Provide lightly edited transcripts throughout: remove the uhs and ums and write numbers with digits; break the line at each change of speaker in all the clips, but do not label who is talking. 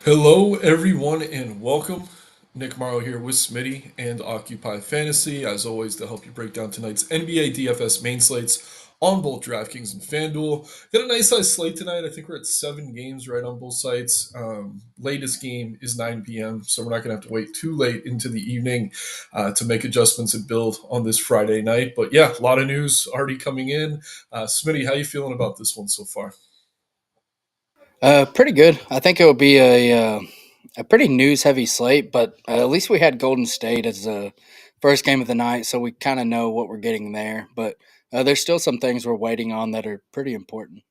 Hello, everyone, and welcome. Nick Marro here with Smitty and Occupy Fantasy, as always, to help you break down tonight's NBA DFS main slates on both DraftKings and FanDuel. Got a nice size slate tonight. I think we're at 7 games right on both sites. Latest game is 9 p.m., so we're not going to have to wait too late into the evening to make adjustments and build on this Friday night. But yeah, a lot of news already coming in. Smitty, how you feeling about this one so far?
Pretty good. I think it will be a pretty news heavy slate, but at least we had Golden State as the first game of the night, so we kind of know what we're getting there. But there's still some things we're waiting on that are pretty important.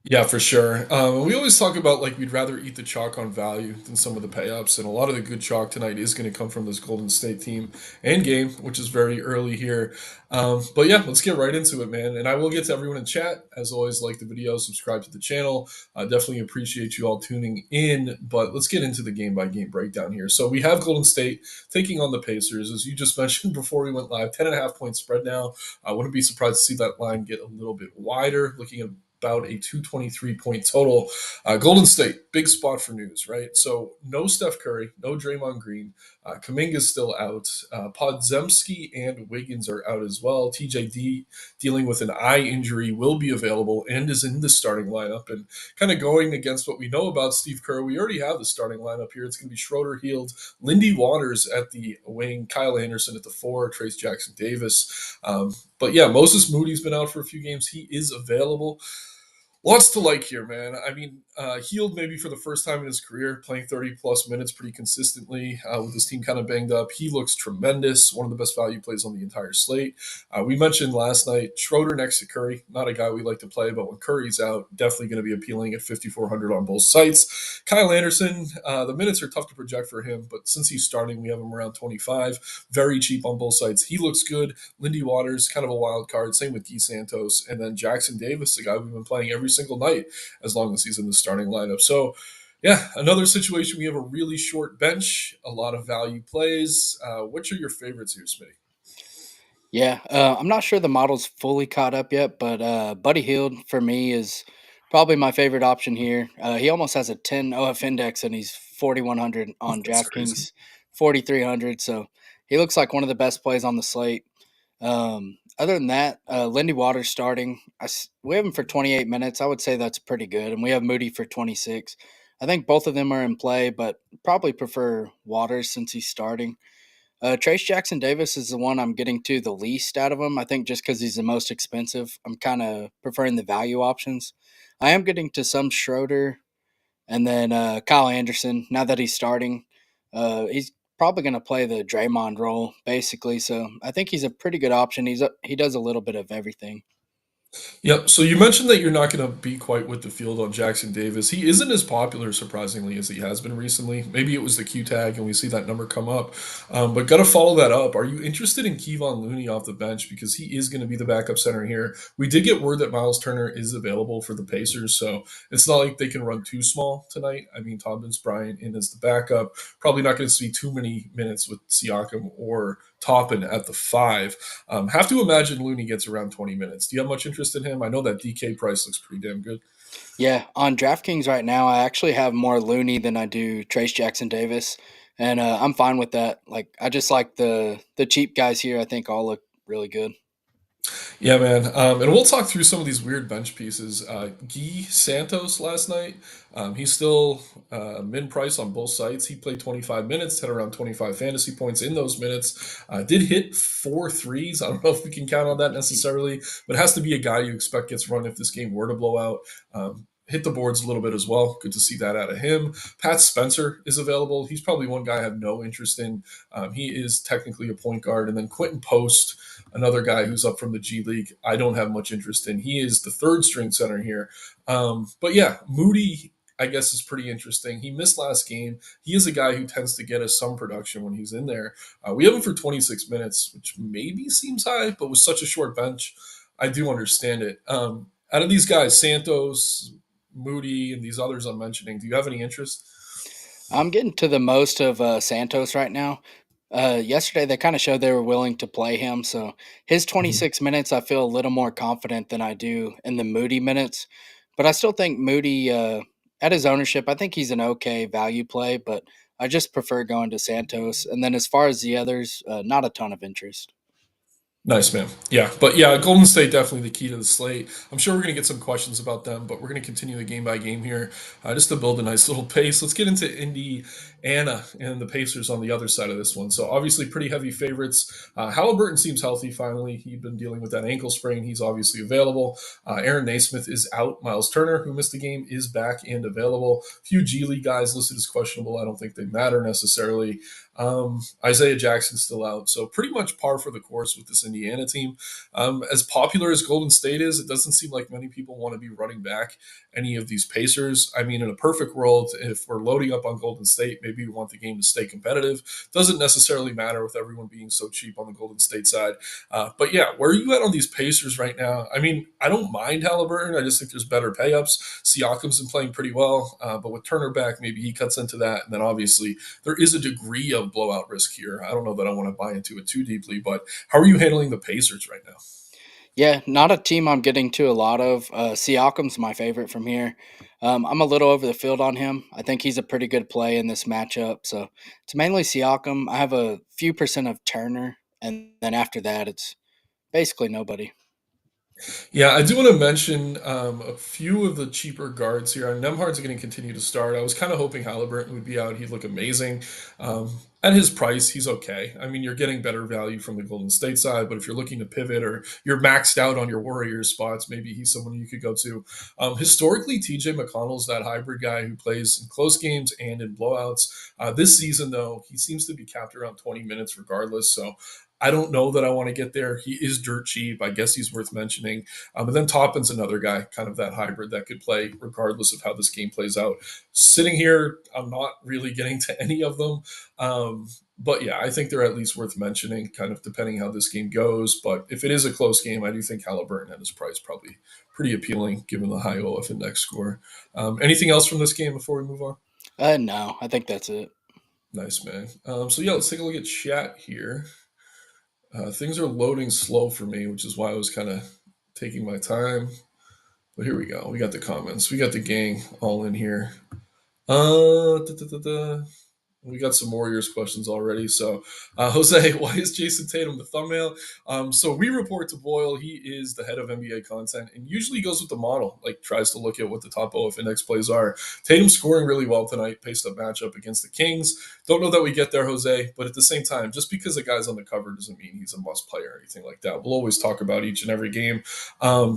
Yeah, for sure. We always talk about like we'd rather eat the chalk on value than some of the payups, and a lot of the good chalk tonight is going to come from this Golden State team and game, which is very early here. But yeah, let's get right into it, man. And I will get to everyone in chat. As always, like the video, subscribe to the channel. Definitely appreciate you all tuning in. But let's get into the game by game breakdown here. So we have Golden State taking on the Pacers, as you just mentioned before we went live. 10.5 point spread now. I wouldn't be surprised to see that line get a little bit wider. Looking at about a 223 point total. Golden State, big spot for news, right? So no Steph Curry, no Draymond Green. Kaminga's still out. Podzemski and Wiggins are out as well. TJD dealing with an eye injury will be available and is in the starting lineup. And kind of going against what we know about Steve Kerr, we already have the starting lineup here. It's going to be Schroeder Healed, Lindy Waters at the wing, Kyle Anderson at the four, Trace Jackson Davis. But yeah, Moses Moody's been out for a few games. He is available. Lots to like here, man. I mean, healed maybe for the first time in his career, playing 30 plus minutes pretty consistently with his team kind of banged up. He looks tremendous. One of the best value plays on the entire slate. We mentioned last night Schroeder next to Curry. Not a guy we like to play, but when Curry's out, definitely going to be appealing at 5,400 on both sites. Kyle Anderson, the minutes are tough to project for him, but since he's starting, we have him around 25. Very cheap on both sides. He looks good. Lindy Waters, kind of a wild card. Same with Guy Santos. And then Jackson Davis, the guy we've been playing every single night as long as he's in the starting lineup. So, yeah, another situation we have a really short bench, a lot of value plays. Which are your favorites here, Smitty?
Yeah, I'm not sure the model's fully caught up yet, but Buddy Hield for me is probably my favorite option here. He almost has a 10 OF index and he's 4,100 on
That's crazy.
DraftKings, 4,300. So he looks like one of the best plays on the slate. Other than that, Lindy Waters starting. We have him for 28 minutes. I would say that's pretty good. And we have Moody for 26. I think both of them are in play, but probably prefer Waters since he's starting. Trace Jackson Davis is the one I'm getting to the least out of him. I think just because he's the most expensive. I'm kind of preferring the value options. I am getting to some Schroeder and then Kyle Anderson. Now that he's starting, he's probably going to play the Draymond role basically. So I think he's a pretty good option. He does a little bit of everything.
Yep. So you mentioned that you're not going to be quite with the field on Jackson Davis. He isn't as popular, surprisingly, as he has been recently. Maybe it was the Q tag, and we see that number come up. But got to follow that up. Are you interested in Kevon Looney off the bench because he is going to be the backup center here? We did get word that Miles Turner is available for the Pacers, so it's not like they can run too small tonight. I mean, Thomas Bryant in as the backup. Probably not going to see too many minutes with Siakam or Toppin at the five. Have to imagine Looney gets around 20 minutes. Do you have much interest in him? I know that DK price looks pretty damn good.
Yeah, on DraftKings right now, I actually have more Looney than I do Trace Jackson Davis, and I'm fine with that. Like, I just like the cheap guys here. I think all look really good.
Yeah, man. And we'll talk through some of these weird bench pieces. Guy Santos last night, he's still min price on both sites. He played 25 minutes, had around 25 fantasy points in those minutes. Did hit four threes. I don't know if we can count on that necessarily, but it has to be a guy you expect gets run if this game were to blow out. Hit the boards a little bit as well. Good to see that out of him. Pat Spencer is available. He's probably one guy I have no interest in. He is technically a point guard. And then Quentin Post, another guy who's up from the G League, I don't have much interest in. He is the third string center here. But yeah, Moody, I guess, is pretty interesting. He missed last game. He is a guy who tends to get us some production when he's in there. We have him for 26 minutes, which maybe seems high, but with such a short bench, I do understand it. Out of these guys, Santos, Moody, and these others I'm mentioning, do you have any interest?
I'm getting to the most of Santos right now. Yesterday, they kind of showed they were willing to play him. So his
Mhm.
26 minutes, I feel a little more confident than I do in the Moody minutes. But I still think Moody. at his ownership, I think he's an okay value play, but I just prefer going to Santos. And then as far as the others, not a ton of interest.
Nice, man. Yeah, but yeah, Golden State definitely the key to the slate. I'm sure we're going to get some questions about them, but we're going to continue the game by game here just to build a nice little pace. Let's get into Indiana and the Pacers on the other side of this one. So obviously pretty heavy favorites. Halliburton seems healthy finally. He'd been dealing with that ankle sprain. He's obviously available. Aaron Naismith is out. Miles Turner, who missed the game, is back and available. A few G League guys listed as questionable. I don't think they matter necessarily. Isaiah Jackson's still out, so pretty much par for the course with this Indiana team. As popular as Golden State is, it doesn't seem like many people want to be running back any of these Pacers. I mean, in a perfect world, if we're loading up on Golden State, maybe we want the game to stay competitive. Doesn't necessarily matter with everyone being so cheap on the Golden State side. But yeah, where are you at on these Pacers right now? I mean, I don't mind Halliburton. I just think there's better payups. Siakam's been playing pretty well, but with Turner back, maybe he cuts into that. And then obviously there is a degree of blowout risk here. I don't know that I want to buy into it too deeply, but how are you handling the Pacers right now?
Yeah, not a team I'm getting to a lot of. Siakam's my favorite from here. I'm a little over the field on him. I think he's a pretty good play in this matchup. So it's mainly Siakam. I have a few percent of Turner, and then after that, it's basically nobody.
Yeah, I do want to mention a few of the cheaper guards here. Nemhard's going to continue to start. I was kind of hoping Halliburton would be out. He'd look amazing. At his price, he's okay. I mean, you're getting better value from the Golden State side, but if you're looking to pivot or you're maxed out on your Warriors spots, maybe he's someone you could go to. Historically, TJ McConnell's that hybrid guy who plays in close games and in blowouts. This season, though, he seems to be capped around 20 minutes regardless. So I don't know that I want to get there. He is dirt cheap. I guess he's worth mentioning. And then Toppin's another guy, kind of that hybrid that could play regardless of how this game plays out. Sitting here, I'm not really getting to any of them. But yeah, I think they're at least worth mentioning, kind of depending how this game goes. But if it is a close game, I do think Halliburton at his price probably pretty appealing given the high OF index score. Anything else from this game before we move on?
No, I think that's it.
Nice, man. So yeah, let's take a look at chat here. Things are loading slow for me, which is why I was kind of taking my time. But here we go. We got the comments. We got the gang all in here. Da, da, da, da. We got some Warriors questions already. So, Jose, why is Jason Tatum the thumbnail? So we report to Boyle. He is the head of NBA content and usually goes with the model, like tries to look at what the top OF index plays are. Tatum scoring really well tonight, paced up matchup against the Kings. Don't know that we get there, Jose, but at the same time, just because a guy's on the cover doesn't mean he's a must play or anything like that. We'll always talk about each and every game.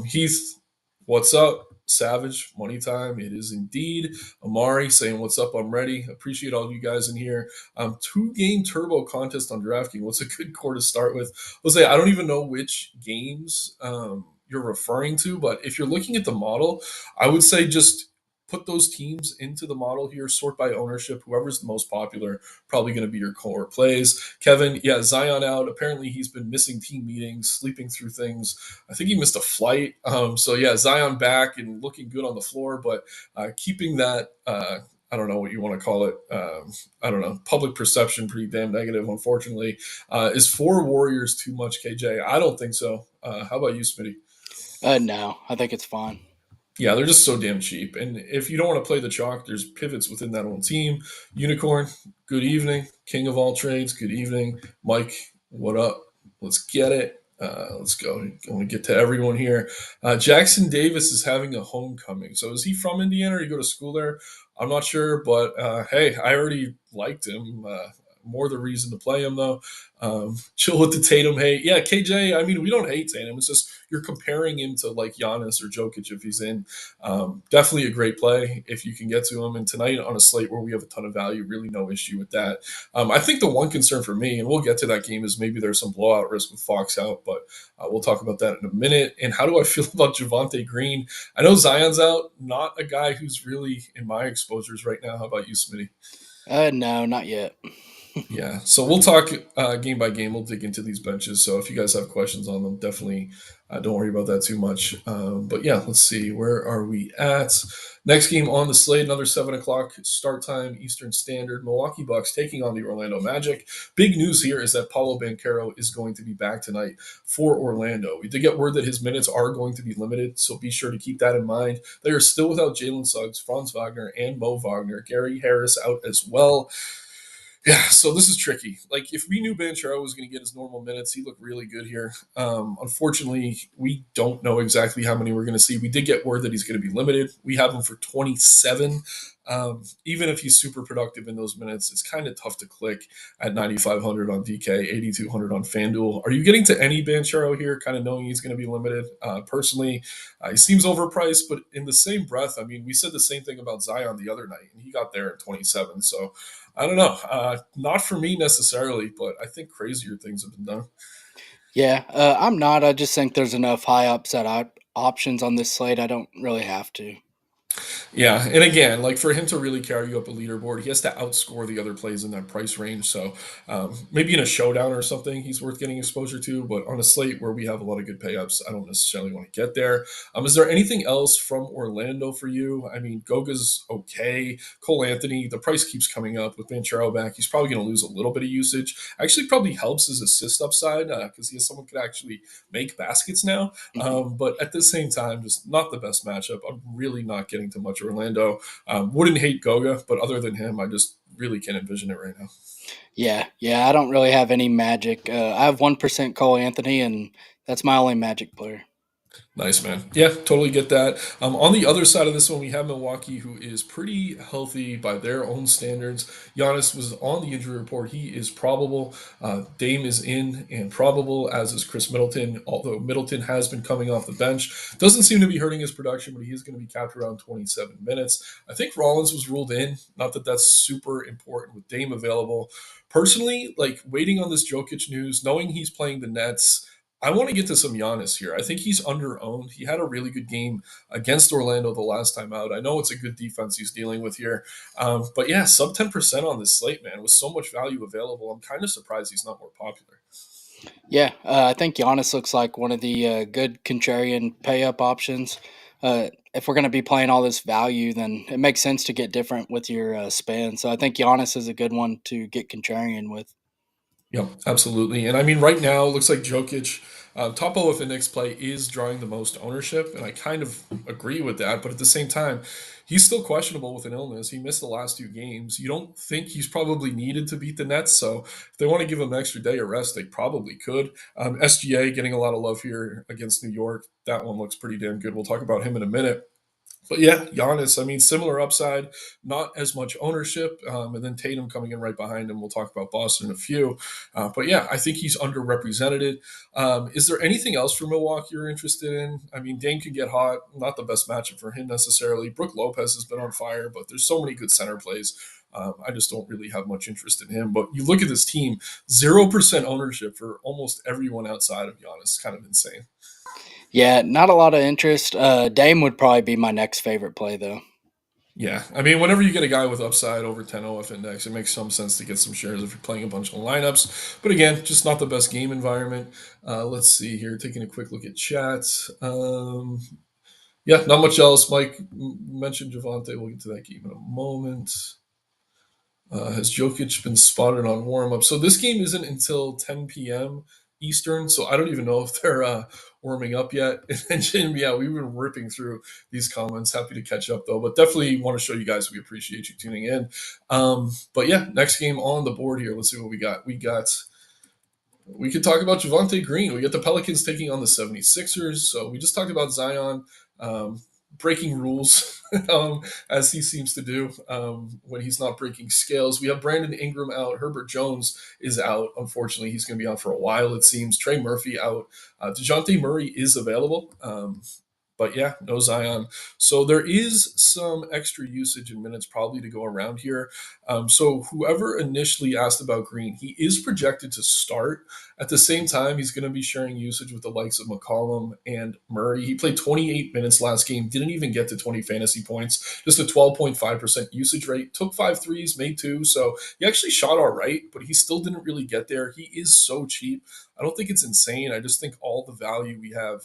Heath, what's up? Savage, money time. It is indeed. Amari saying, "What's up? I'm ready." Appreciate all you guys in here. 2 game turbo contest on DraftKings. What's a good core to start with? Jose, I don't even know which games you're referring to, but if you're looking at the model, I would say just put those teams into the model here, sort by ownership. Whoever's the most popular, probably going to be your core plays. Kevin, yeah, Zion out. Apparently, he's been missing team meetings, sleeping through things. I think he missed a flight. So yeah, Zion back and looking good on the floor, but keeping that. I don't know what you want to call it. I don't know. Public perception pretty damn negative, unfortunately. Is 4 Warriors too much, KJ? I don't think so. How about you, Smitty?
No, I think it's fine.
Yeah, they're just so damn cheap. And if you don't want to play the chalk, there's pivots within that own team. Unicorn, good evening. King of all trades, good evening. Mike, what up? Let's get it. Let's go. I want to get to everyone here. Jackson Davis is having a homecoming. So is he from Indiana or you go to school there? I'm not sure, but hey, I already liked him. More the reason to play him though. Chill with the Tatum hate. Yeah, KJ. I mean, we don't hate Tatum. It's just you're comparing him to like Giannis or Jokic if he's in. Definitely a great play if you can get to him. And tonight on a slate where we have a ton of value, really no issue with that. I think the one concern for me, and we'll get to that game, is maybe there's some blowout risk with Fox out, but we'll talk about that in a minute. And how do I feel about Javante Green? I know Zion's out, not a guy who's really in my exposures right now. How about you, Smitty?
No, not yet.
Yeah, so we'll talk game by game. We'll dig into these benches. So if you guys have questions on them, definitely Don't worry about that too much. But yeah, let's see. Where are we at? Next game on the slate, another 7 o'clock start time Eastern Standard. Milwaukee Bucks taking on the Orlando Magic. Big news here is that Paulo Banchero is going to be back tonight for Orlando. We did get word that his minutes are going to be limited, so be sure to keep that in mind. They are still without Jalen Suggs, Franz Wagner, and Mo Wagner. Gary Harris out as well. Yeah, so this is tricky. Like, if we knew Banchero was going to get his normal minutes, he looked really good here. Unfortunately, we don't know exactly how many we're going to see. We did get word that he's going to be limited. We have him for 27. Even if he's super productive in those minutes, it's kind of tough to click at 9,500 on DK, 8,200 on FanDuel. Are you getting to any Banchero here, kind of knowing he's going to be limited? Personally, he seems overpriced, but in the same breath, I mean, we said the same thing about Zion the other night, and he got there at 27. So I don't know. Not for me necessarily, but I think crazier things have been done.
Yeah, I'm not. I just think there's enough high upside options on this slate. I don't really have to.
Yeah, and again, like for him to really carry you up a leaderboard, he has to outscore the other plays in that price range. So maybe in a showdown or something, he's worth getting exposure to. But on a slate where we have a lot of good payups, I don't necessarily want to get there. Is there anything else from Orlando for you? I mean, Goga's okay. Cole Anthony, the price keeps coming up with Banchero back. He's probably going to lose a little bit of usage. Actually, probably helps his assist upside because he has someone who could actually make baskets now.
Mhm.
But at the same time, just not the best matchup. I'm really not getting to much Orlando. Wouldn't hate Goga, but other than him, I just really can't envision it right now.
Yeah. I don't really have any magic. I have 1% Cole Anthony, and that's my only magic player.
Nice, man. Yeah, totally get that. On the other side of this one, we have Milwaukee, who is pretty healthy by their own standards. Giannis was on the injury report. He is probable. Dame is in and probable, as is Chris Middleton, although Middleton has been coming off the bench. Doesn't seem to be hurting his production, but he is going to be capped around 27 minutes. I think Rollins was ruled in. Not that that's super important with Dame available. Personally, like waiting on this Jokic news, knowing he's playing the Nets, I want to get to some Giannis here. I think he's under-owned. He had a really good game against Orlando the last time out. I know it's a good defense he's dealing with here. But yeah, sub 10% on this slate, man, with so much value available. I'm kind of surprised he's not more popular.
Yeah, I think Giannis looks like one of the good contrarian pay up options. If we're going to be playing all this value, then it makes sense to get different with your spend. So I think Giannis is a good one to get contrarian with.
Yep, absolutely. And I mean, right now, it looks like Jokic, Topo with the Knicks play, is drawing the most ownership. And I kind of agree with that. But at the same time, he's still questionable with an illness. He missed the last 2 games. You don't think he's probably needed to beat the Nets. So if they want to give him an extra day of rest, they probably could. SGA getting a lot of love here against New York. That one looks pretty damn good. We'll talk about him in a minute. But yeah, Giannis, I mean, similar upside, not as much ownership. And then Tatum coming in right behind him. We'll talk about Boston in a few. But yeah, I think he's underrepresented. Is there anything else for Milwaukee you're interested in? I mean, Dame can get hot. Not the best matchup for him necessarily. Brook Lopez has been on fire, but there's so many good center plays. I just don't really have much interest in him. But you look at this team, 0% ownership for almost everyone outside of Giannis. Kind of insane.
Yeah, not a lot of interest. Dame would probably be my next favorite play, though.
Yeah, I mean, whenever you get a guy with upside over 10 OF index, it makes some sense to get some shares if you're playing a bunch of lineups. But again, just not the best game environment. Let's see here, taking a quick look at chat. Yeah, not much else. Mike mentioned Javante. We'll get to that game in a moment. Has Jokic been spotted on warm up? So this game isn't until 10 p.m. Eastern, so I don't even know if they're warming up yet. And yeah, we've been ripping through these comments. Happy to catch up though, but definitely want to show you guys we appreciate you tuning in. But yeah, next game on the board here. Let's see what we got. We could talk about Javante Green. We got the Pelicans taking on the 76ers. So we just talked about Zion breaking rules, as he seems to do when he's not breaking scales. We have Brandon Ingram out. Herbert Jones is out. Unfortunately, he's going to be out for a while, it seems. Trey Murphy out. DeJounte Murray is available. But yeah, no Zion. So there is some extra usage in minutes probably to go around here. So whoever initially asked about Green, he is projected to start. At the same time, he's going to be sharing usage with the likes of McCollum and Murray. He played 28 minutes last game, didn't even get to 20 fantasy points, just a 12.5% usage rate. Took 5 threes, made two. So he actually shot all right, but he still didn't really get there. He is so cheap. I don't think it's insane. I just think all the value we have,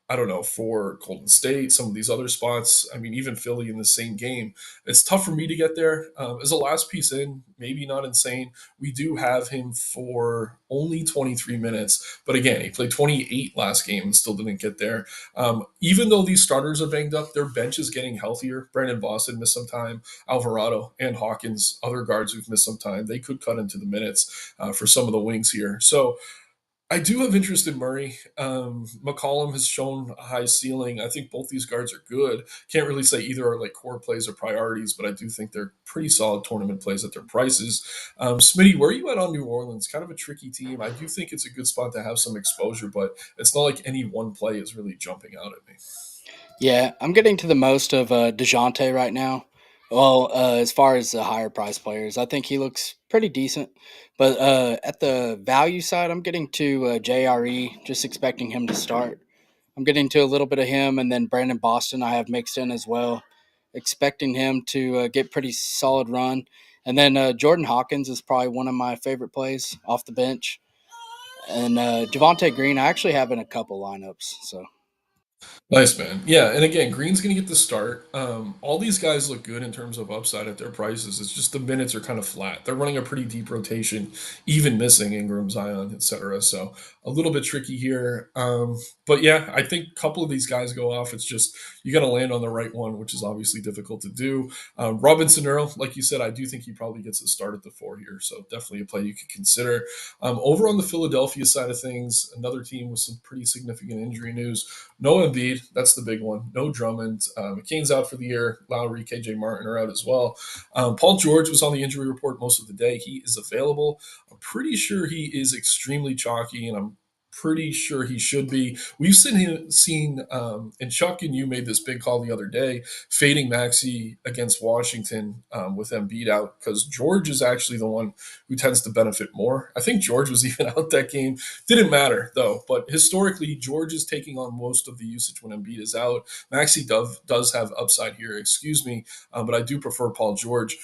I don't know, for Golden State, some of these other spots, I mean, even Philly in the same game, it's tough for me to get there. As a last piece in, maybe not insane. We do have him for only 23 minutes. But again, he played 28 last game and still didn't get there. Even though these starters are banged up, their bench is getting healthier. Brandon Boston missed some time. Alvarado and Hawkins, other guards who've missed some time, they could cut into the minutes for some of the wings here. So I do have interest in Murray. McCollum has shown a high ceiling. I think both these guards are good. Can't really say either are like core plays or priorities, but I do think they're pretty solid tournament plays at their prices. Smitty, where are you at on New Orleans? Kind of a tricky team. I do think it's a good spot to have some exposure, but it's not like any one play is really jumping out at me.
Yeah, I'm getting to the most of DeJounte right now. Well, as far as the higher price players, I think he looks pretty decent. But at the value side, I'm getting to JRE, just expecting him to start. I'm getting to a little bit of him, and then Brandon Boston I have mixed in as well, expecting him to get pretty solid run. And then Jordan Hawkins is probably one of my favorite plays off the bench. And Javante Green, I actually have in a couple lineups. So
Nice, man. Yeah, and again, Green's going to get the start. All these guys look good in terms of upside at their prices. It's just the minutes are kind of flat. They're running a pretty deep rotation, even missing Ingram, Zion, etc. So a little bit tricky here. But yeah, I think a couple of these guys go off. It's just you got to land on the right one, which is obviously difficult to do. Robinson Earl, like you said, I do think he probably gets a start at the four here. So definitely a play you could consider. Over on the Philadelphia side of things, another team with some pretty significant injury news. No Embiid, that's the big one. No Drummond. McCain's out for the year. Lowry, KJ Martin are out as well. Paul George was on the injury report most of the day. He is available. I'm pretty sure he is extremely chalky, and I'm pretty sure he should be. We've and Chuck and you made this big call the other day, fading Maxi against Washington with Embiid out because George is actually the one who tends to benefit more. I think George was even out that game. Didn't matter though, but historically, George is taking on most of the usage when Embiid is out. Maxi does have upside here, excuse me, but I do prefer Paul George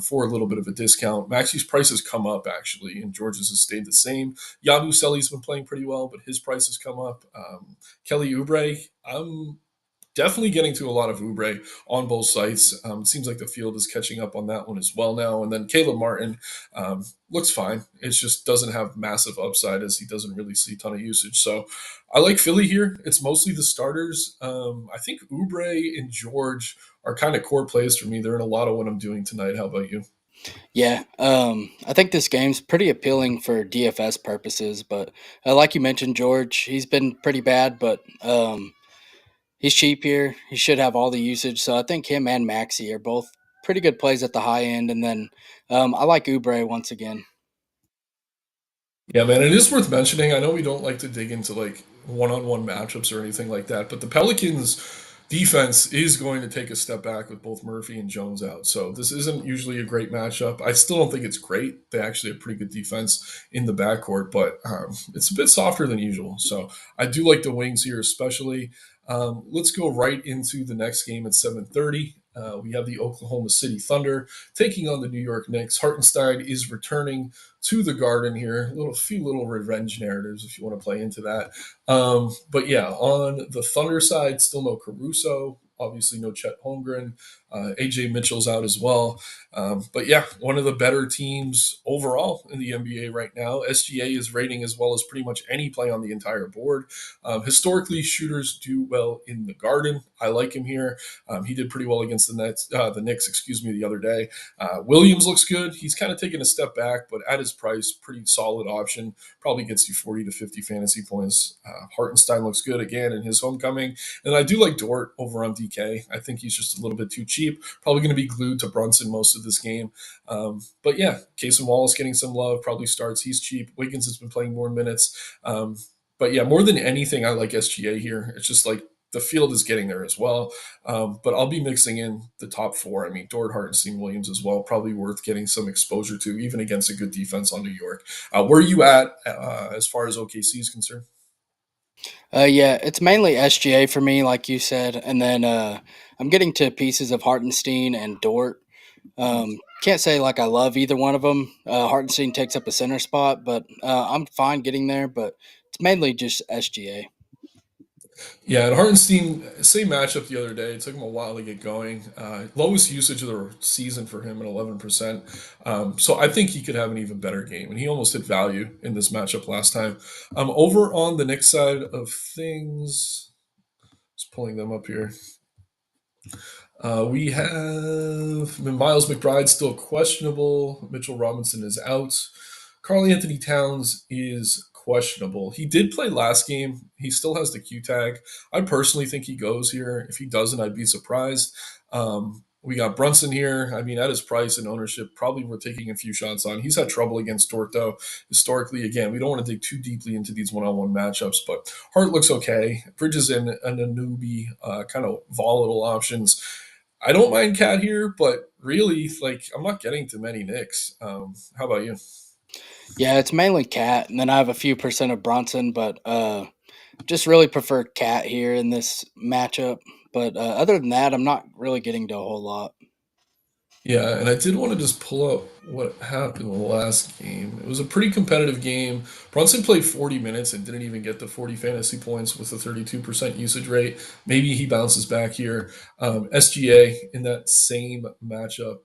for a little bit of a discount. Maxi's price has come up actually, and George's has stayed the same. Yabusele's been playing pretty well, but his price has come up. Kelly Oubre, I'm definitely getting to a lot of Oubre on both sites. It seems like the field is catching up on that one as well now. And then Caleb Martin looks fine. It just doesn't have massive upside as he doesn't really see a ton of usage. So I like Philly here. It's mostly the starters. I think Oubre and George are kind of core plays for me. They're in a lot of what I'm doing tonight. How about you?
yeah, I think this game's pretty appealing for DFS purposes. But like you mentioned, George, he's been pretty bad, but he's cheap here. He should have all the usage. So I think him and Maxi are both pretty good plays at the high end. And then I like Oubre once again.
Yeah, man, it is worth mentioning. I know we don't like to dig into like one-on-one matchups or anything like that, but the Pelicans defense is going to take a step back with both Murphy and Jones out. So this isn't usually a great matchup. I still don't think it's great. They actually have pretty good defense in the backcourt, but it's a bit softer than usual. So I do like the wings here, especially. Let's go right into the next game at 7:30. We have the Oklahoma City Thunder taking on the New York Knicks. Hartenstein is returning to the Garden here. Few little revenge narratives if you want to play into that. But yeah, on the Thunder side, still no Caruso. Obviously, no Chet Holmgren. AJ Mitchell's out as well. But yeah, one of the better teams overall in the NBA right now. SGA is rating as well as pretty much any play on the entire board. Historically, shooters do well in the Garden. I like him here. He did pretty well against the Knicks, excuse me, the other day. Williams looks good. He's kind of taken a step back, but at his price, pretty solid option. Probably gets you 40 to 50 fantasy points. Hartenstein looks good again in his homecoming. And I do like Dort over on DK. I think he's just a little bit too cheap. Probably going to be glued to Brunson most of this game. But yeah, Casey Wallace getting some love, probably starts. He's cheap. Wiggins has been playing more minutes. But yeah, more than anything, I like SGA here. It's just like the field is getting there as well. But I'll be mixing in the top four. I mean, Dort, Hartenstein, Williams as well, probably worth getting some exposure to, even against a good defense on New York. Where are you at as far as OKC is concerned?
Yeah, it's mainly SGA for me, like you said, and then I'm getting to pieces of Hartenstein and Dort. Can't say like I love either one of them. Hartenstein takes up a center spot, but I'm fine getting there. But it's mainly just SGA.
Yeah, and Hartenstein, same matchup the other day. It took him a while to get going. Lowest usage of the season for him at 11%. So I think he could have an even better game, and he almost hit value in this matchup last time. Over on the Knicks side of things, just pulling them up here. We have Miles McBride still questionable. Mitchell Robinson is out. Carl Anthony Towns is questionable. He did play last game. He still has the Q tag. I personally think he goes here. If he doesn't, I'd be surprised. We got Brunson here. I mean, at his price and ownership, probably we're taking a few shots on. He's had trouble against Dort, though. Historically, again, we don't want to dig too deeply into these one-on-one matchups, but Hart looks okay. Bridges and Anunoby, kind of volatile options. I don't mind Cat here, but really, like, I'm not getting to many Knicks. How about you?
Yeah, it's mainly Cat, and then I have a few percent of Bronson, but just really prefer Cat here in this matchup. But other than that, I'm not really getting to a whole lot.
Yeah, and I did want to just pull up what happened in the last game. It was a pretty competitive game. Brunson played 40 minutes and didn't even get the 40 fantasy points with a 32% usage rate. Maybe he bounces back here. SGA in that same matchup,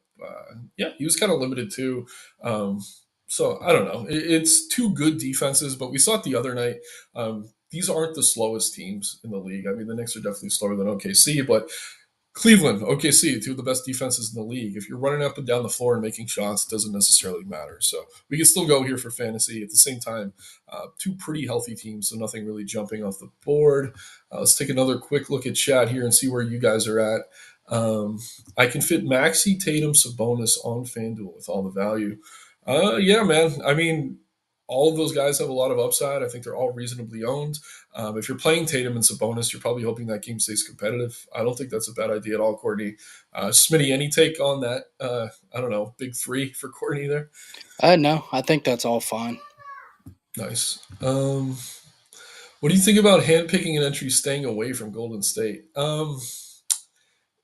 yeah, he was kind of limited too. Um, so I don't know. It's two good defenses, but we saw it the other night. These aren't the slowest teams in the league. I mean, the Knicks are definitely slower than OKC, but Cleveland, OKC, two of the best defenses in the league. If you're running up and down the floor and making shots, it doesn't necessarily matter. So we can still go here for fantasy. At the same time, two pretty healthy teams, so nothing really jumping off the board. Let's take another quick look at chat here and see where you guys are at. I can fit Maxi, Tatum, Sabonis on FanDuel with all the value. Yeah, man. I mean, all of those guys have a lot of upside. I think they're all reasonably owned. If you're playing Tatum and Sabonis, you're probably hoping that game stays competitive. I don't think that's a bad idea at all, Courtney. Smitty, any take on that? I don't know, big three for Courtney there?
No, I think that's all fine.
Nice. What do you think about handpicking an entry staying away from Golden State?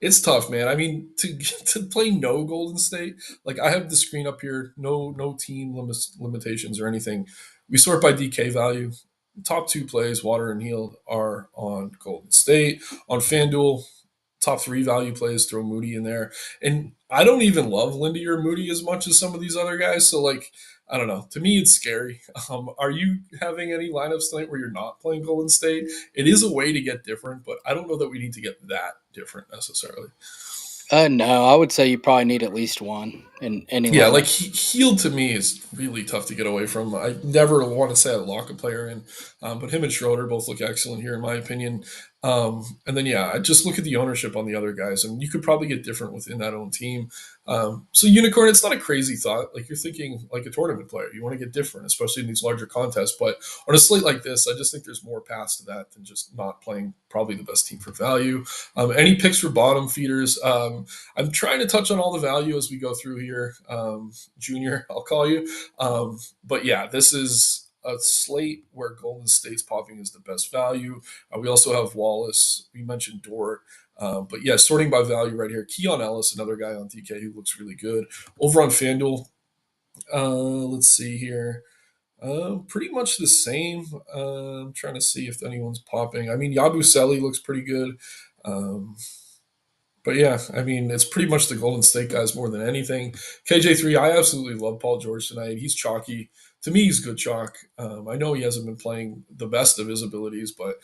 It's tough, man. I mean, to to play no Golden State, like I have the screen up here, no team limitations or anything. We sort by DK value. Top two plays, Water and Heal, are on Golden State. On FanDuel, top three value plays, throw Moody in there. And I don't even love Lindy or Moody as much as some of these other guys. So, like, I don't know. To me, it's scary. Are you having any lineups tonight where you're not playing Golden State? It is a way to get different, but I don't know that we need to get that different necessarily.
No, I would say you probably need at least one in any
Yeah,
lineup.
like Healed to me is really tough to get away from. I never want to say I lock a player in, but him and Schroeder both look excellent here in my opinion. And then yeah, I just look at the ownership on the other guys, and you could probably get different within that own team. So Unicorn, it's not a crazy thought. Like you're thinking like a tournament player, you want to get different, especially in these larger contests. But on a slate like this, I just think there's more paths to that than just not playing probably the best team for value. Any picks for bottom feeders? I'm trying to touch on all the value as we go through here. Junior, I'll call you. But yeah, this is a slate where Golden State's popping is the best value. We also have Wallace. We mentioned Dort. But yeah, sorting by value right here. Keon Ellis, another guy on DK who looks really good. Over on FanDuel, let's see here. Pretty much the same. I'm trying to see if anyone's popping. I mean, Yabusele looks pretty good. Um, but yeah, I mean, it's pretty much the Golden State guys more than anything. KJ3, I absolutely love Paul George tonight. He's chalky. To me, he's good chalk. I know he hasn't been playing the best of his abilities, but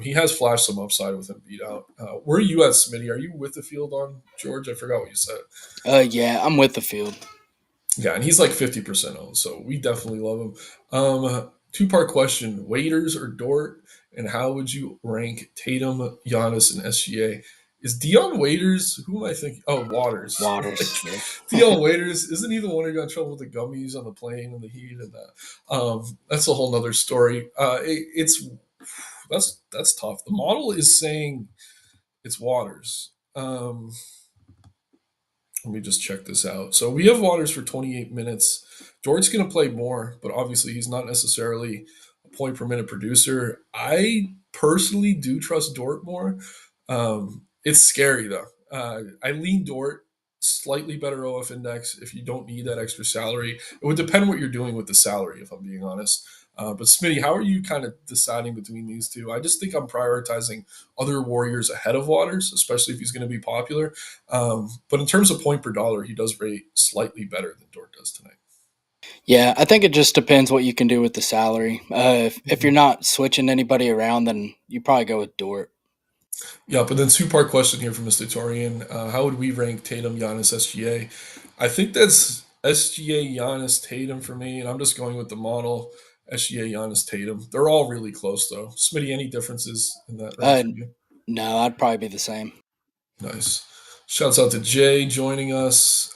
he has flashed some upside with him beat out. Where are you at, Smitty? Are you with the field on George? I forgot what you said.
Yeah, I'm with the field.
Yeah, and he's like 50% owned, so we definitely love him. Two-part question: Waiters or Dort, and how would you rank Tatum, Giannis, and SGA? Is Dion Waiters? Who am I thinking? Oh, Waters. Like,
Waters. Yeah.
Dion Waiters, isn't he the one who got in trouble with the gummies on the plane and the heat and that? That's a whole nother story. It's That's tough. The model is saying it's Waters. Let me just check this out. So we have Waters for 28 minutes. Dort's going to play more, but obviously he's not necessarily a point per minute producer. I personally do trust Dort more. It's scary though. I lean Dort, slightly better OF index if you don't need that extra salary. It would depend what you're doing with the salary, if I'm being honest. But Smitty, how are you kind of deciding between these two? I just think I'm prioritizing other Warriors ahead of Waters, especially if he's going to be popular. But in terms of point per dollar, he does rate slightly better than Dort does tonight.
Yeah, I think it just depends what you can do with the salary. If you're
Mhm.
not switching anybody around, then you probably go with Dort.
Yeah, but then two-part question here from Mr. Torian. How would we rank Tatum, Giannis, SGA? I think that's SGA, Giannis, Tatum for me, and I'm just going with the model SGA, Giannis, Tatum. They're all really close though. Smitty, any differences in that rank
Uh,
for you?
no, I'd probably be the same.
Nice. Shouts out to Jay joining us.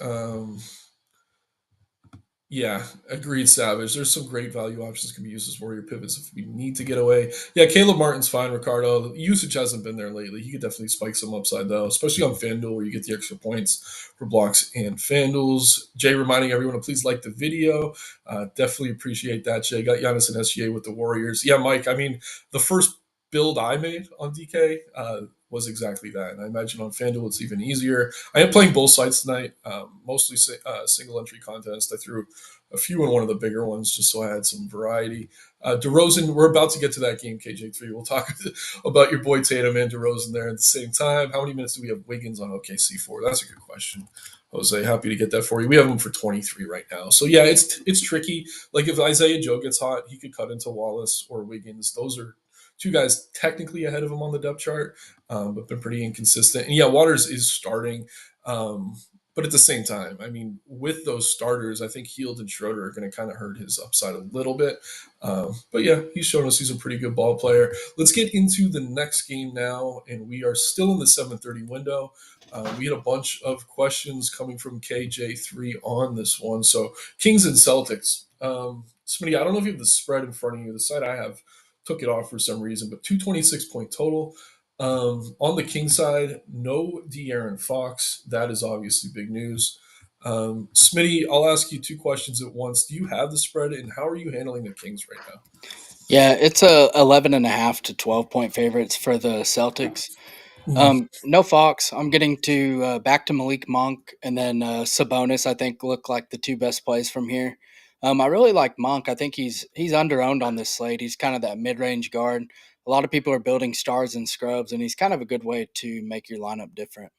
Yeah, agreed, Savage. There's some great value options can be used as warrior pivots if we need to get away. Yeah, Caleb Martin's fine, Ricardo. The usage hasn't been there lately. He could definitely spike some upside, though, especially on FanDuel where you get the extra points for blocks and FanDuels. Jay reminding everyone to please like the video. Definitely appreciate that, Jay. Got Giannis and SGA with the Warriors. Yeah, Mike, I mean, the first build I made on DK was exactly that. And I imagine on FanDuel it's even easier. I am playing both sides tonight, mostly single entry contest. I threw a few in one of the bigger ones just so I had some variety. DeRozan, we're about to get to that game, KJ3. We'll talk about your boy Tatum and DeRozan there at the same time. How many minutes do we have Wiggins on OKC for? That's a good question. Jose, happy to get that for you. We have him for 23 right now. So yeah, it's tricky. Like if Isaiah Joe gets hot, he could cut into Wallace or Wiggins. Those are two guys technically ahead of him on the depth chart, but been pretty inconsistent. And yeah, Waters is starting. But at the same time, I mean, with those starters, I think Heald and Schroeder are going to kind of hurt his upside a little bit. But yeah, he's shown us he's a pretty good ball player. Let's get into the next game now, and we are still in the 7:30 window. We had a bunch of questions coming from KJ3 on this one. So Kings and Celtics. Smitty, I don't know if you have the spread in front of you. The site I have took it off for some reason, but 226 point total. On the King side, no De'Aaron Fox. That is obviously big news. Smitty, I'll ask you two questions at once. Do you have the spread, and how are you handling the Kings right now?
Yeah, it's a 11.5 to 12 point favorites for the Celtics.
Mm.
No Fox. I'm getting to back to Malik Monk and then Sabonis. I think look like the two best plays from here. I really like Monk. I think he's underowned on this slate. He's kind of that mid range guard. A lot of people are building stars and scrubs, and he's kind of a good way to make your lineup different.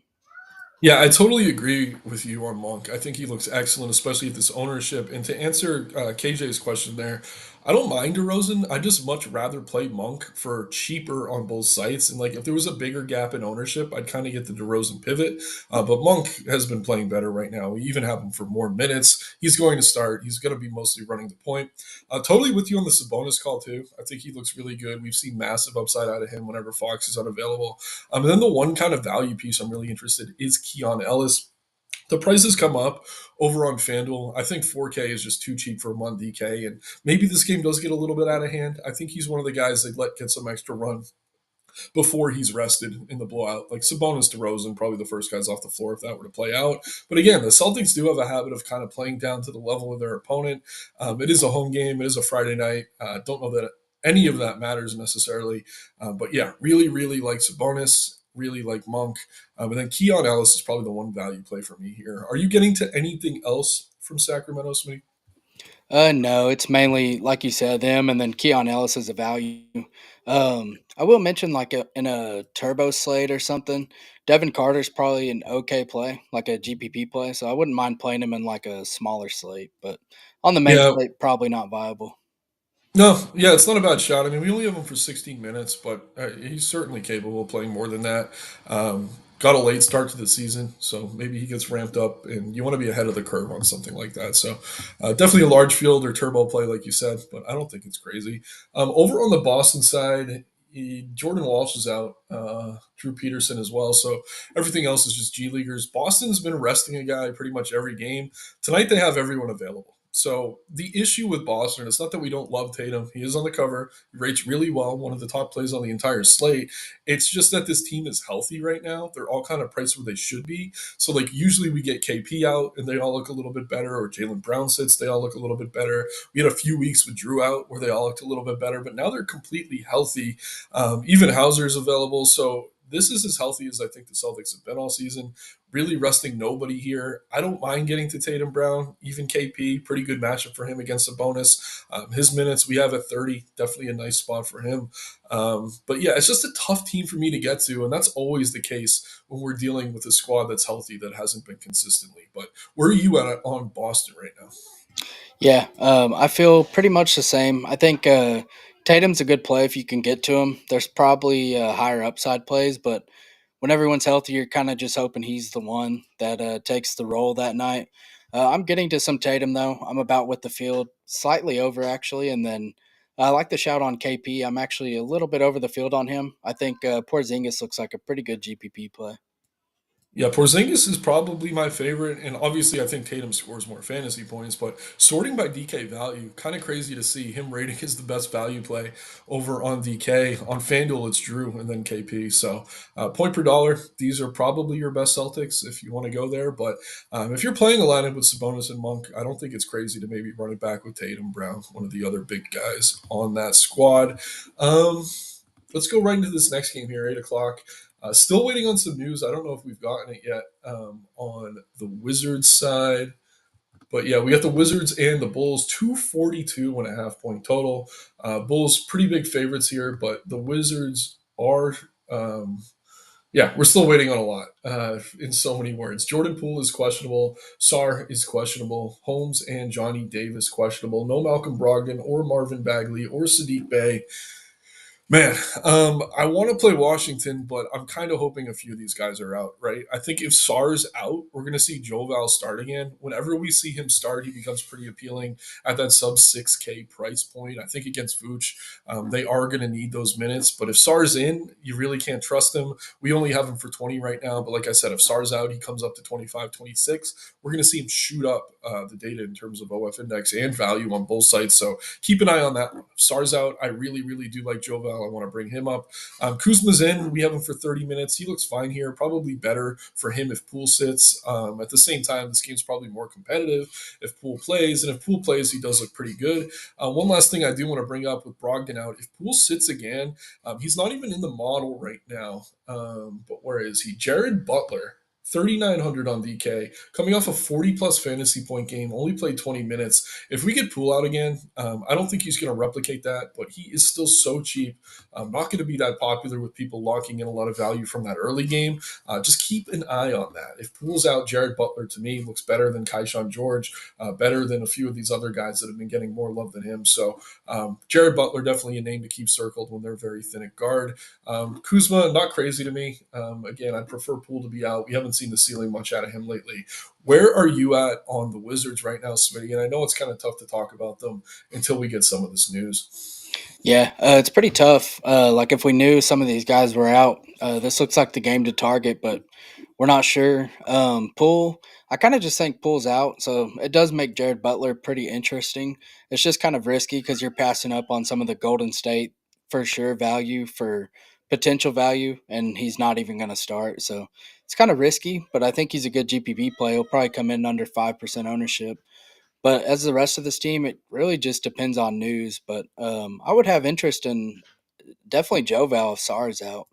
Yeah, I totally agree with you on Monk. I think he looks excellent, especially at this ownership. And to answer KJ's question there, I don't mind DeRozan. I just much rather play Monk for cheaper on both sites. And like if there was a bigger gap in ownership, I'd kind of get the DeRozan pivot. But Monk has been playing better right now. We even have him for more minutes. He's going to start. He's going to be mostly running the point. Totally with you on the Sabonis call too. I think he looks really good. We've seen massive upside out of him whenever Fox is unavailable. And then the one kind of value piece I'm really interested in is Keon Ellis. The prices come up over on FanDuel. I think 4K is just too cheap for him on DK, and maybe this game does get a little bit out of hand. I think he's one of the guys they let get some extra run before he's rested in the blowout. Like Sabonis DeRozan, probably the first guys off the floor if that were to play out. But again, the Celtics do have a habit of kind of playing down to the level of their opponent. It is a home game. It is a Friday night. Don't know that any of that matters necessarily. But yeah, really, really like Sabonis. Really like Monk. And then Keon Ellis is probably the one value play for me here. Are you getting to anything else from Sacramento, Smitty?
No, it's mainly like you said, them and then Keon Ellis is a value. I will mention like in a turbo slate or something. Devin Carter's probably an okay play, like a GPP play. So I wouldn't mind playing him in like a smaller slate, but on the main
Yeah,
slate, probably not viable.
no, yeah, it's not a bad shot. I mean, we only have him for 16 minutes, but he's certainly capable of playing more than that. Got a late start to the season, so maybe he gets ramped up, and you want to be ahead of the curve on something like that. So, definitely a large field or turbo play, like you said, but I don't think it's crazy. Over on the Boston side, Jordan Walsh is out, Drew Peterson as well. So everything else is just G Leaguers. Boston's been resting a guy pretty much every game. Tonight they have everyone available. So the issue with Boston, it's not that we don't love Tatum. He is on the cover. He rates really well, one of the top plays on the entire slate. It's just that this team is healthy right now. They're all kind of priced where they should be. So like usually we get KP out and they all look a little bit better, or Jalen Brown sits, they all look a little bit better. We had a few weeks with Drew out where they all looked a little bit better, but now they're completely healthy. Even Hauser's available. So this is as healthy as I think the Celtics have been all season. Really resting nobody here. I don't mind getting to Tatum Brown, even KP. Pretty good matchup for him against a bonus. His minutes we have at 30, definitely a nice spot for him. But yeah, it's just a tough team for me to get to, and that's always the case when we're dealing with a squad that's healthy that hasn't been consistently. But where are you at on Boston right now?
Yeah, I feel pretty much the same. I think Tatum's a good play if you can get to him. There's probably higher upside plays, but when everyone's healthy, you're kind of just hoping he's the one that takes the role that night. I'm getting to some Tatum though. I'm about with the field, slightly over actually, and then I like the shout on KP. I'm actually a little bit over the field on him. I think Porzingis looks like a pretty good GPP play.
Yeah, Porzingis is probably my favorite, and obviously I think Tatum scores more fantasy points. But sorting by DK value, kind of crazy to see him rating as the best value play over on DK. On FanDuel, it's Drew and then KP. So point per dollar, these are probably your best Celtics if you want to go there. But if you're playing a lineup with Sabonis and Monk, I don't think it's crazy to maybe run it back with Tatum Brown, one of the other big guys on that squad. Um, let's go right into this next game here, 8 o'clock. Still waiting on some news. I don't know if we've gotten it yet on the Wizards side. But yeah, we got the Wizards and the Bulls, 242.5 point total. Bulls, pretty big favorites here, but the Wizards are, yeah, we're still waiting on a lot in so many words. Jordan Poole is questionable. Sarr is questionable. Holmes and Johnny Davis questionable. No Malcolm Brogdon or Marvin Bagley or Sadiq Bey. Man, I want to play Washington, but I'm kind of hoping a few of these guys are out, right? I think if Sar's out, we're going to see Joval start again. Whenever we see him start, he becomes pretty appealing at that sub 6K price point. I think against Vooch, they are going to need those minutes. But if Sar's in, you really can't trust him. We only have him for 20 right now. But like I said, if Sar's out, he comes up to 25, 26. We're going to see him shoot up the data in terms of OF index and value on both sides. So keep an eye on that one. If Sar's out, I really, really do like Joval. I want to bring him up. Kuzma's in. We have him for 30 minutes. He looks fine here. Probably better for him if Poole sits. At the same time, this game's probably more competitive if Poole plays. And if Poole plays, he does look pretty good. One last thing I do want to bring up with Brogdon out. If Poole sits again, he's not even in the model right now. But where is he? Jared Butler. 3,900 on DK, coming off a 40 plus fantasy point game, only played 20 minutes. If we get Poole out again, I don't think he's going to replicate that, but he is still so cheap. Not going to be that popular with people locking in a lot of value from that early game. Just keep an eye on that. If Poole's out, Jared Butler to me looks better than Kaishan George, better than a few of these other guys that have been getting more love than him. So Jared Butler, definitely a name to keep circled when they're very thin at guard. Kuzma, not crazy to me. Again, I prefer Poole to be out. We haven't seen the ceiling much out of him lately. Where are you at on the Wizards right now, Smitty? And I know it's kind of tough to talk about them until we get some of this news.
Yeah, it's pretty tough. Like if we knew some of these guys were out, this looks like the game to target, but we're not sure. Poole, I kind of just think Poole's out, so it does make Jared Butler pretty interesting. It's just kind of risky because you're passing up on some of the Golden State for sure value for potential value, and he's not even going to start. So it's kind of risky, but I think he's a good GPP play. He'll probably come in under 5% ownership. But as the rest of this team, it really just depends on news. But I would have interest in definitely Joval if Sar's out.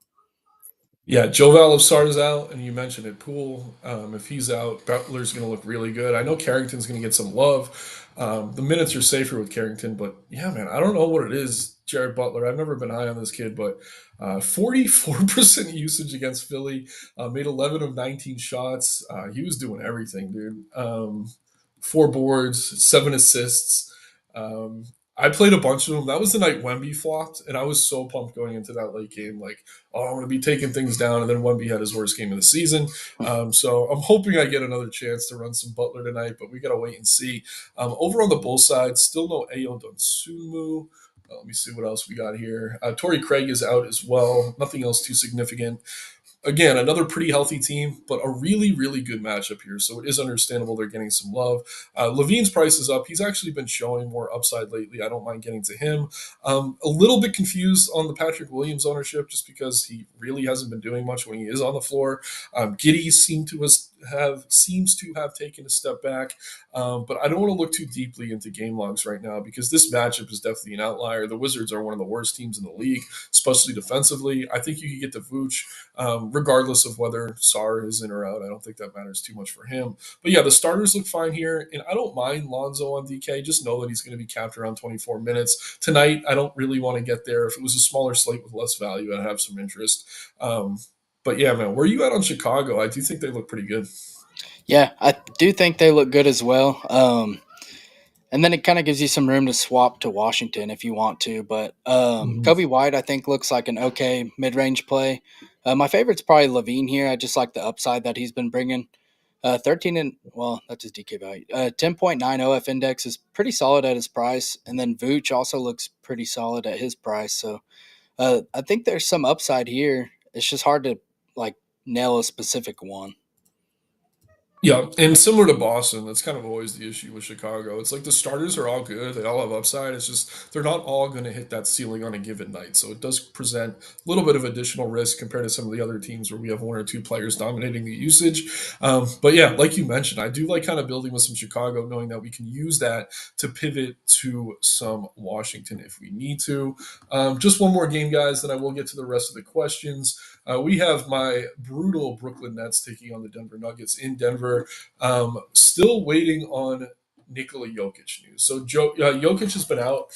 Yeah, Joe Valusar's out, and you mentioned it. Poole, if he's out, Butler's going to look really good. I know Carrington's going to get some love. The minutes are safer with Carrington, but yeah, man, I don't know what it is. Jared Butler, I've never been high on this kid, but 44% usage against Philly, made 11 of 19 shots. He was doing everything, dude. 4 boards, 7 assists. Um, I played a bunch of them. That was the night Wemby flopped, and I was so pumped going into that late game. Like, oh, I'm going to be taking things down. And then Wemby had his worst game of the season. So I'm hoping I get another chance to run some Butler tonight, but we got to wait and see. Over on the Bull side, still no Ayo Donsumu. Let me see what else we got here. Torrey Craig is out as well. Nothing else too significant. Again, another pretty healthy team, but a really, really good matchup here. So it is understandable they're getting some love. Levine's price is up. He's actually been showing more upside lately. I don't mind getting to him. A little bit confused on the Patrick Williams ownership just because he really hasn't been doing much when he is on the floor. Giddy seems to have taken a step back, but I don't want to look too deeply into game logs right now because this matchup is definitely an outlier. The Wizards are one of the worst teams in the league, especially defensively. I think you could get to Vooch regardless of whether Sar is in or out. I don't think that matters too much for him. But yeah, the starters look fine here, and I don't mind Lonzo on DK. Just know that he's going to be capped around 24 minutes tonight. I don't really want to get there. If it was a smaller slate with less value, I'd have some interest. But yeah, man, where are you at on Chicago? I do think they look pretty good.
Yeah, I do think they look good as well. And then it kind of gives you some room to swap to Washington if you want to. But
Mhm.
Kobe White, I think, looks like an okay mid range play. My favorite's probably Levine here. I just like the upside that he's been bringing. 13 and, well, that's his DK value. 10.9 OF index is pretty solid at his price. And then Vooch also looks pretty solid at his price. So I think there's some upside here. It's just hard to like nail a specific one.
Yeah, and similar to Boston, that's kind of always the issue with Chicago. It's like the starters are all good; they all have upside. It's just they're not all going to hit that ceiling on a given night. So it does present a little bit of additional risk compared to some of the other teams where we have one or two players dominating the usage. But yeah, like you mentioned, I do like kind of building with some Chicago, knowing that we can use that to pivot to some Washington if we need to. Just one more game, guys, then I will get to the rest of the questions. We have my brutal Brooklyn Nets taking on the Denver Nuggets in Denver. Still waiting on Nikola Jokic news. So Jokic has been out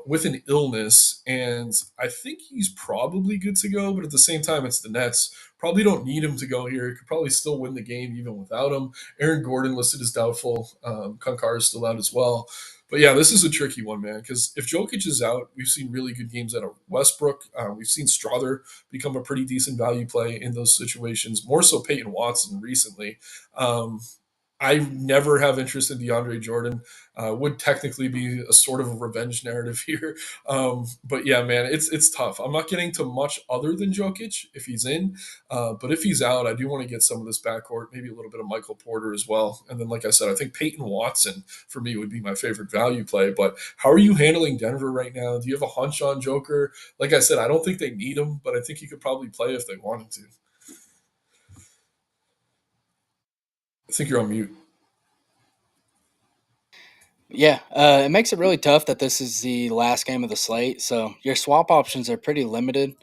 with an illness, and I think he's probably good to go. But at the same time, it's the Nets. Probably don't need him to go here. Could probably still win the game even without him. Aaron Gordon listed as doubtful. Kankar is still out as well. But yeah, this is a tricky one, man. Because if Jokic is out, we've seen really good games out of Westbrook. We've seen Strother become a pretty decent value play in those situations. More so, Peyton Watson recently. Um, I never have interest in DeAndre Jordan. Would technically be a sort of a revenge narrative here, but yeah, man, it's tough. I'm not getting to much other than Jokic if he's in, but if he's out, I do want to get some of this backcourt, maybe a little bit of Michael Porter as well. And then, like I said, I think Peyton Watson for me would be my favorite value play. But how are you handling Denver right now? Do you have a hunch on Joker? Like I said, I don't think they need him, but I think he could probably play if they wanted to. I think you're on mute.
Yeah, it makes it really tough that this is the last game of the slate. So your swap options are pretty limited.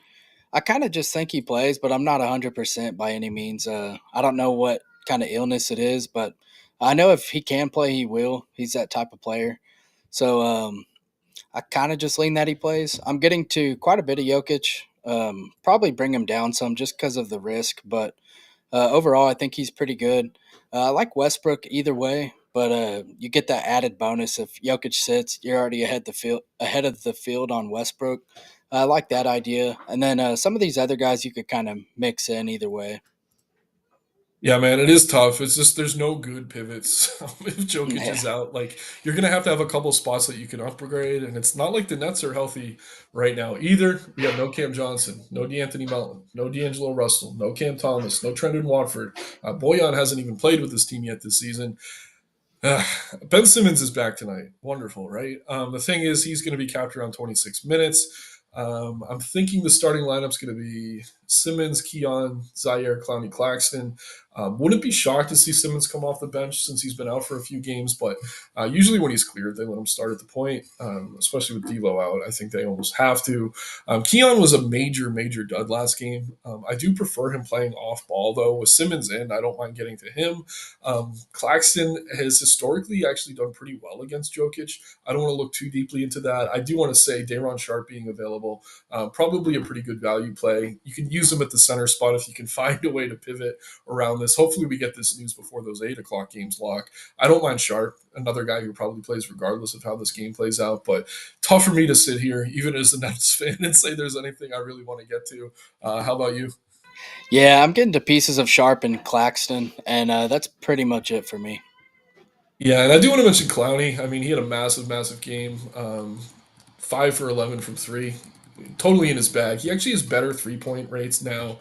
I kind of just think he plays, but I'm not 100% by any means. I don't know what kind of illness it is, but I know if he can play, he will. He's that type of player. So I kind of just lean that he plays. I'm getting to quite a bit of Jokic. Probably bring him down some just because of the risk, but overall, I think he's pretty good. I like Westbrook either way, but you get that added bonus if Jokic sits, you're already ahead of the field on Westbrook. I like that idea, and then some of these other guys you could kind of mix in either way.
Yeah, man, it is tough. It's just there's no good pivots if Jokic
Yeah,
is out. Like you're gonna have to have a couple spots that you can upgrade, and it's not like the Nets are healthy right now either. We have no Cam Johnson, no DeAnthony Melton, no D'Angelo Russell, no Cam Thomas, no Trendon Watford. Boyan hasn't even played with this team yet this season. Uh, Ben Simmons is back tonight. Wonderful, right? The thing is, he's going to be capped around 26 minutes. I'm thinking the starting lineup's going to be Simmons, Keon, Zaire, Clowney, Claxton. Wouldn't be shocked to see Simmons come off the bench since he's been out for a few games, but usually when he's cleared, they let him start at the point, especially with D'Lo out. I think they almost have to. Keon was a major, major dud last game. I do prefer him playing off ball, though. With Simmons in, I don't mind getting to him. Claxton has historically actually done pretty well against Jokic. I don't want to look too deeply into that. I do want to say Dayron Sharp being available, probably a pretty good value play. You can use him at the center spot if you can find a way to pivot around this. Hopefully, we get this news before those 8 o'clock games lock. I don't mind Sharp, another guy who probably plays regardless of how this game plays out, but tough for me to sit here, even as a Nets fan, and say there's anything I really want to get to. How about you?
yeah, I'm getting to pieces of Sharp and Claxton, and that's pretty much it for me.
Yeah, and I do want to mention Clowney. I mean, he had a massive, massive game. 5 for 11 from three. totally in his bag. He actually has better 3 point rates now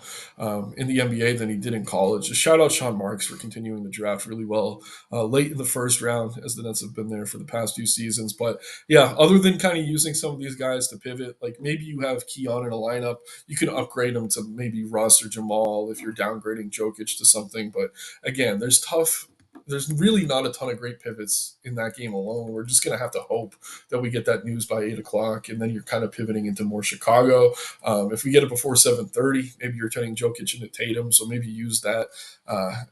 in the NBA than he did in college. Just shout out Sean Marks for continuing the draft really well late in the first round, as the Nets have been there for the past few seasons. But yeah, other than kind of using some of these guys to pivot, like maybe you have Keon in a lineup, you can upgrade him to maybe Russ or Jamal if you're downgrading Jokic to something. But again, there's really not a ton of great pivots in that game alone. We're just going to have to hope that we get that news by 8 o'clock, and then you're kind of pivoting into more Chicago. If we get it before 7:30, maybe you're turning Jokic into Tatum, so maybe use that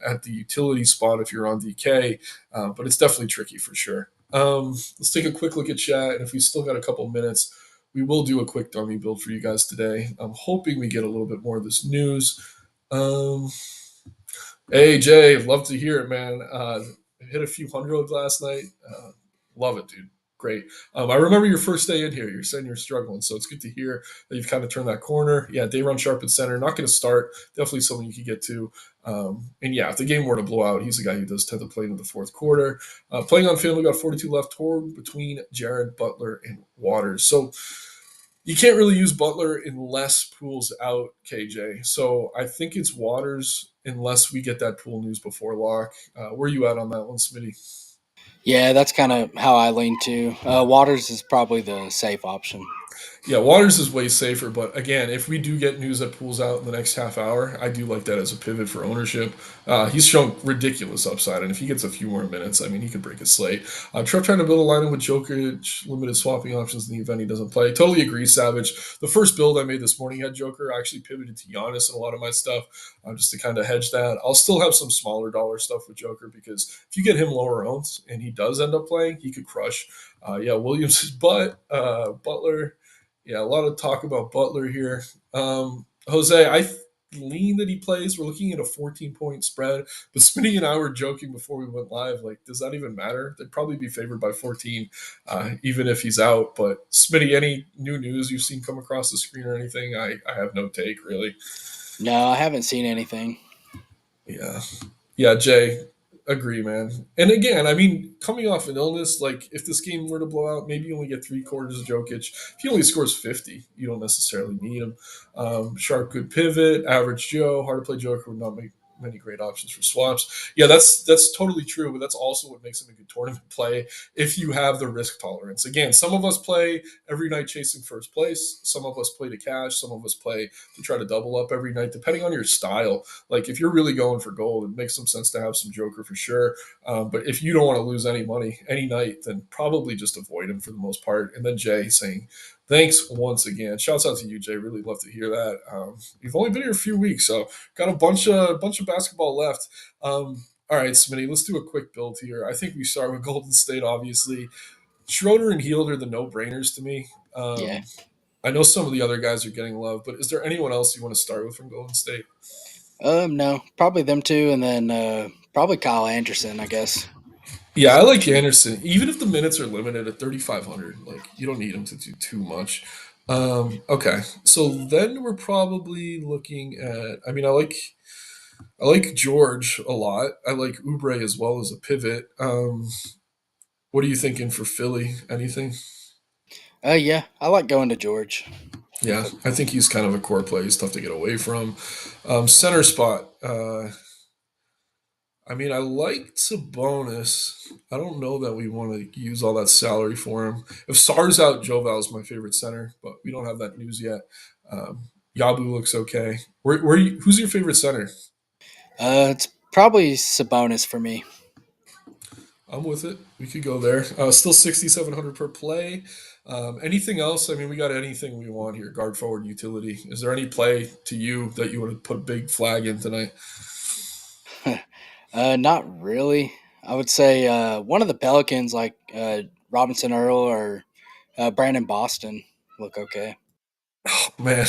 at the utility spot if you're on DK. But it's definitely tricky for sure. Let's take a quick look at chat, and if we still got a couple minutes, we will do a quick dummy build for you guys today. I'm hoping we get a little bit more of this news. Um, Hey Jay, love to hear it, man. Hit a few hundred last night. Love it, dude. Great. I remember your first day in here. You're saying you're struggling, so it's good to hear that you've kind of turned that corner. Yeah, Dayron Sharp at center. Not going to start. Definitely something you could get to. And yeah, if the game were to blow out, he's a guy who does tend to play into the fourth quarter. Playing on FanDuel, we got 42 left. Torn between Jared Butler and Waters. So you can't really use Butler unless Poole's out, KJ. So I think it's Waters unless we get that Poole news before lock. Where you at on that one, Smitty?
Yeah, that's kind of how I lean too. Waters is probably the safe option.
Yeah, Waters is way safer, but again, if we do get news that Poole's out in the next half hour, I do like that as a pivot for ownership. He's shown ridiculous upside, and if he gets a few more minutes, I mean, he could break his slate. Trev trying to build a lineup with Jokic, limited swapping options in the event he doesn't play. Totally agree, Savage. The first build I made this morning had Joker. I actually pivoted to Giannis in a lot of my stuff just to kind of hedge that. I'll still have some smaller dollar stuff with Joker because if you get him lower owned and he does end up playing, he could crush. Yeah, Williams, but Butler. Yeah, a lot of talk about Butler here. Jose, lean that he plays. We're looking at a 14-point spread, but Smitty and I were joking before we went live. Like, does that even matter? They'd probably be favored by 14, even if he's out. But Smitty, any new news you've seen come across the screen or anything? I have no take really.
No, I haven't seen anything.
Yeah, yeah, Jay, agree, man. And again, I mean, coming off an illness, like if this game were to blow out, maybe you only get 3 quarters of Jokic. If he only scores 50, you don't necessarily need him. Sharp could pivot, average Joe, hard to play Joker would not make many great options for swaps. Yeah, that's totally true, but that's also what makes him a good tournament play if you have the risk tolerance. Again, some of us play every night chasing first place. Some of us play to cash. Some of us play to try to double up every night, depending on your style. Like if you're really going for gold, it makes some sense to have some Joker for sure. But if you don't want to lose any money any night, then probably just avoid him for the most part. And then Jay saying, "Thanks once again." Shouts out to you, Jay. Really love to hear that. You've only been here a few weeks, so got a bunch of basketball left. All right, Smitty, let's do a quick build here. I think we start with Golden State, obviously. Schroeder and Hield are the no-brainers to me.
Yeah.
I know some of the other guys are getting love, but is there anyone else you want to start with from Golden State?
No, probably them two, and then probably Kyle Anderson, I guess.
Yeah, I
He's
like
cheap.
Anderson. Even if the minutes are limited at 3,500, like you don't need him to do too much. Okay, so then we're probably looking at. I mean, I like George a lot. I like Ubre as well as a pivot. What are you thinking for Philly? Anything?
Yeah, I like going to George.
Yeah, I think he's kind of a core play. He's tough to get away from. Center spot. I mean, I like Sabonis. I don't know that we want to use all that salary for him. If Sar's out, Joval's my favorite center, but we don't have that news yet. Yabu looks okay. Who's your favorite center?
It's probably Sabonis for me.
I'm with it. We could go there. Still 6,700 per play. Anything else? I mean, we got anything we want here. Guard, forward, utility. Is there any play to you that you want to put a big flag in tonight?
Not really. I would say one of the Pelicans, like Robinson Earl or Brandon Boston, look okay.
Man,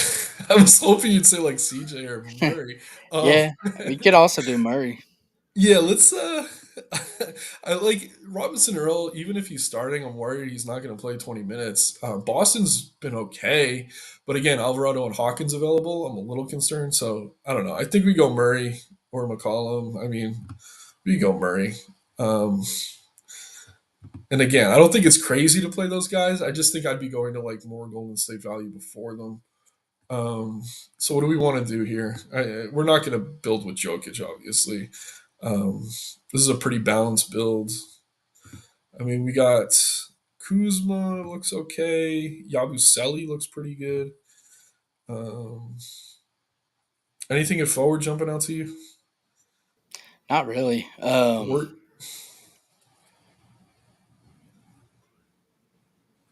I was hoping you'd say like CJ or Murray. Um,
Yeah, we could also do Murray.
yeah, let's. I like Robinson Earl. Even if he's starting, I'm worried he's not going to play 20 minutes. Boston's been okay, but again, Alvarado and Hawkins available. I'm a little concerned. So I don't know. I think we go Murray or McCollum. I mean, we go Murray. Um, And again, I don't think it's crazy to play those guys. I just think I'd be going to like more Golden State value before them. Um, so what do we want to do here? We're not going to build with Jokic, obviously. Um, this is a pretty balanced build. I mean, we got Kuzma looks okay. Yabusele looks pretty good. Um, anything at forward jumping out to you?
Not really.
Dort.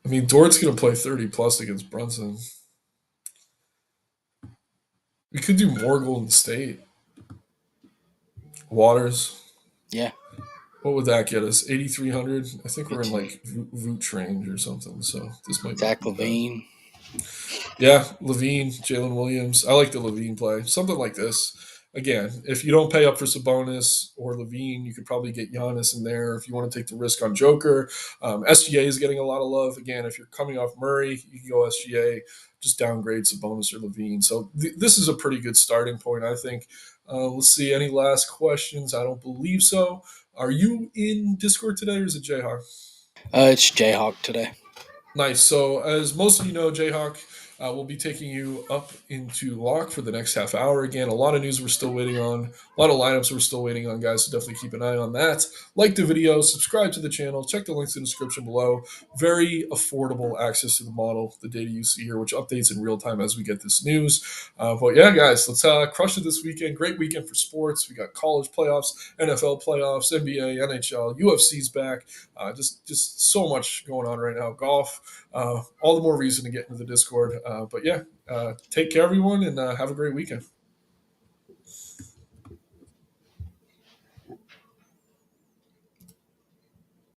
I mean, Dort's going to play 30 plus against Brunson. We could do more Golden State. Waters.
Yeah,
What would that get us? 8,300. I think we're in
18.
like Vooch range or something. So this might not
Zach
be bad.
Levine.
Yeah, Levine, Jalen Williams. I like the Levine play. Something like this. Again, if you don't pay up for Sabonis or Levine, you could probably get Giannis in there if you want to take the risk on Joker. SGA is getting a lot of love. Again, if you're coming off Murray, you can go SGA, just downgrade Sabonis or Levine. So this is a pretty good starting point, I think. Let's see. Any last questions? I don't believe so. Are you in Discord today or is it Jayhawk?
It's Jayhawk today.
Nice. So, as most of you know, Jayhawk will be taking you up into lock for the next half hour. Again, a lot of news we're still waiting on, a lot of lineups we're still waiting on, guys. So, definitely keep an eye on that. Like the video, subscribe to the channel, check the links in the description below. Very affordable access to the model, the data you see here, which updates in real time as we get this news. But yeah, guys, let's crush it this weekend. Great weekend for sports. We got college playoffs, NFL playoffs, NBA, NHL, UFC's back. Just so much going on right now. Golf, all the more reason to get into the Discord. But yeah, take care, everyone, and have a great weekend.